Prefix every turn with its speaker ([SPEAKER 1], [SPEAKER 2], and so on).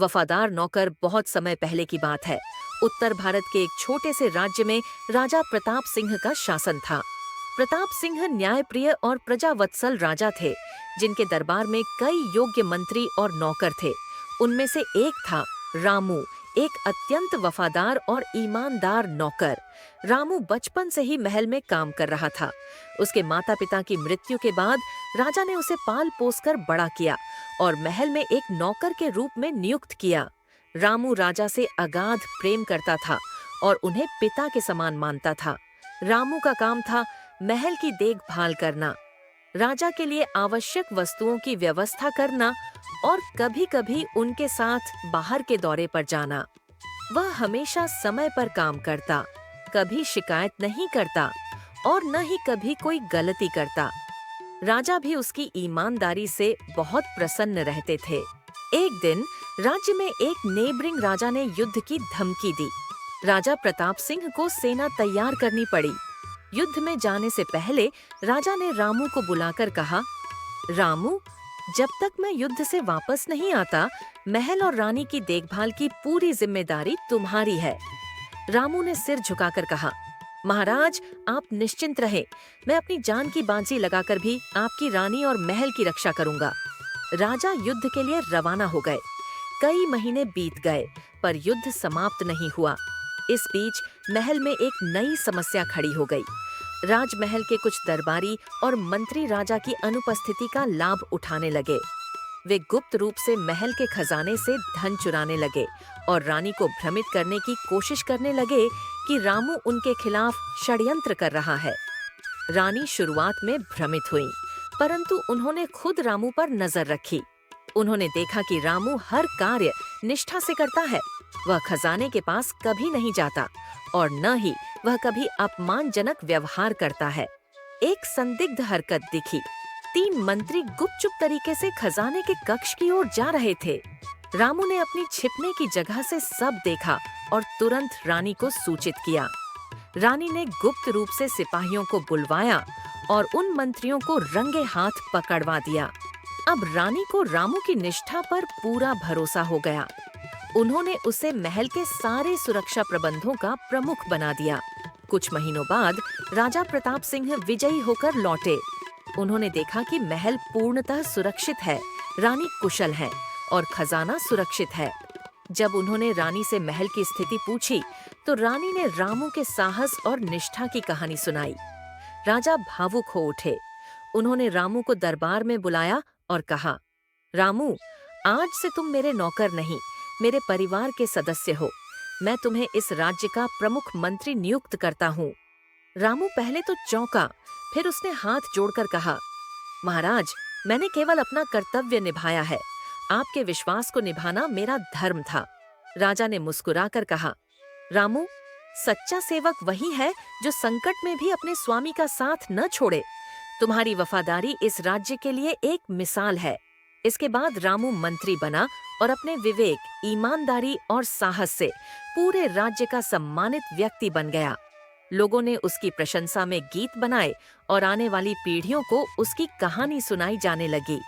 [SPEAKER 1] वफादार नौकर बहुत समय पहले की बात है। उत्तर भारत के एक छोटे से राज्य में राजा प्रताप सिंह का शासन था। प्रताप सिंह न्यायप्रिय और प्रजावत्सल राजा थे, जिनके दरबार में कई योग्य मंत्री और नौकर थे। उनमें से एक था रामू, एक अत्यंत वफादार और ईमानदार नौकर। रामू बचपन से ही महल में काम कर रहा था। उसके माता पिता की मृत्यु के बाद राजा ने उसे पाल पोस कर बड़ा किया और महल में एक नौकर के रूप में नियुक्त किया। रामू राजा से अगाध प्रेम करता था और उन्हें पिता के समान मानता था। रामू का काम था महल की देखभाल करना, राजा के लिए आवश्यक वस्तुओं की व्यवस्था करना और कभी-कभी उनके साथ बाहर के दौरे पर जाना। वह हमेशा समय पर काम करता, कभी शिकायत नहीं करता और न ही कभी कोई गलती करता। राजा भी उसकी ईमानदारी से बहुत प्रसन्न रहते थे। एक दिन राज्य में एक नेबरिंग राजा ने युद्ध की धमकी दी। राजा प्रताप सिंह को सेना तैयार करनी पड़ी। युद्ध में जाने से पहले राजा ने रामू को बुलाकर कहा, रामू, जब तक मैं युद्ध से वापस नहीं आता, महल और रानी की देखभाल की पूरी जिम्मेदारी तुम्हारी है। रामू ने सिर झुकाकर कहा, महाराज, आप निश्चिंत रहे, मैं अपनी जान की बाजी लगाकर भी आपकी रानी और महल की रक्षा करूंगा। राजा युद्ध के लिए रवाना हो गए। कई महीने बीत गए, पर युद्ध समाप्त नहीं हुआ। इस बीच महल में एक नई समस्या खड़ी हो गई। राजमहल के कुछ दरबारी और मंत्री राजा की अनुपस्थिति का लाभ उठाने लगे। वे गुप्त रूप से महल के खजाने से धन चुराने लगे और रानी को भ्रमित करने की कोशिश करने लगे कि रामू उनके खिलाफ षड्यंत्र कर रहा है। रानी शुरुआत में भ्रमित हुई, परंतु उन्होंने खुद रामू पर नजर रखी। उन्होंने देखा कि रामू हर कार्य निष्ठा से करता है। वह खजाने के पास कभी नहीं जाता और न ही वह कभी अपमानजनक व्यवहार करता है। एक संदिग्ध हरकत दिखी। 3 मंत्री गुपचुप तरीके से खजाने के कक्ष की ओर जा रहे थे। रामू ने अपनी छिपने की जगह से सब देखा और तुरंत रानी को सूचित किया। रानी ने गुप्त रूप से सिपाहियों को बुलवाया और उन मंत्रियों को रंगे हाथ पकड़वा दिया। अब रानी को रामू की निष्ठा पर पूरा भरोसा हो गया। उन्होंने उसे महल के सारे सुरक्षा प्रबंधों का प्रमुख बना दिया। कुछ महीनों बाद राजा प्रताप सिंह विजयी होकर लौटे। उन्होंने देखा कि महल पूर्णतः सुरक्षित है, रानी कुशल है और खजाना सुरक्षित है। जब उन्होंने रानी से महल की स्थिति पूछी, तो रानी ने रामू के साहस और निष्ठा की कहानी सुनाई। राजा भावुक हो उठे। उन्होंने रामू को दरबार में बुलाया और कहा, रामू, आज से तुम मेरे नौकर नहीं, मेरे परिवार के सदस्य हो। मैं तुम्हें इस राज्य का प्रमुख मंत्री नियुक्त करता हूँ। रामू पहले तो चौंका, फिर उसने हाथ जोड़कर कहा, महाराज, मैंने केवल अपना कर्तव्य निभाया है। आपके विश्वास को निभाना मेरा धर्म था। राजा ने मुस्कुराकर कहा, रामू, सच्चा सेवक वही है जो संकट में भी अपने स्वामी का साथ न छोड़े। तुम्हारी वफादारी इस राज्य के लिए एक मिसाल है। इसके बाद रामू मंत्री बना और अपने विवेक, ईमानदारी और साहस से पूरे राज्य का सम्मानित व्यक्ति बन गया। लोगों ने उसकी प्रशंसा में गीत बनाए और आने वाली पीढ़ियों को उसकी कहानी सुनाई जाने लगी।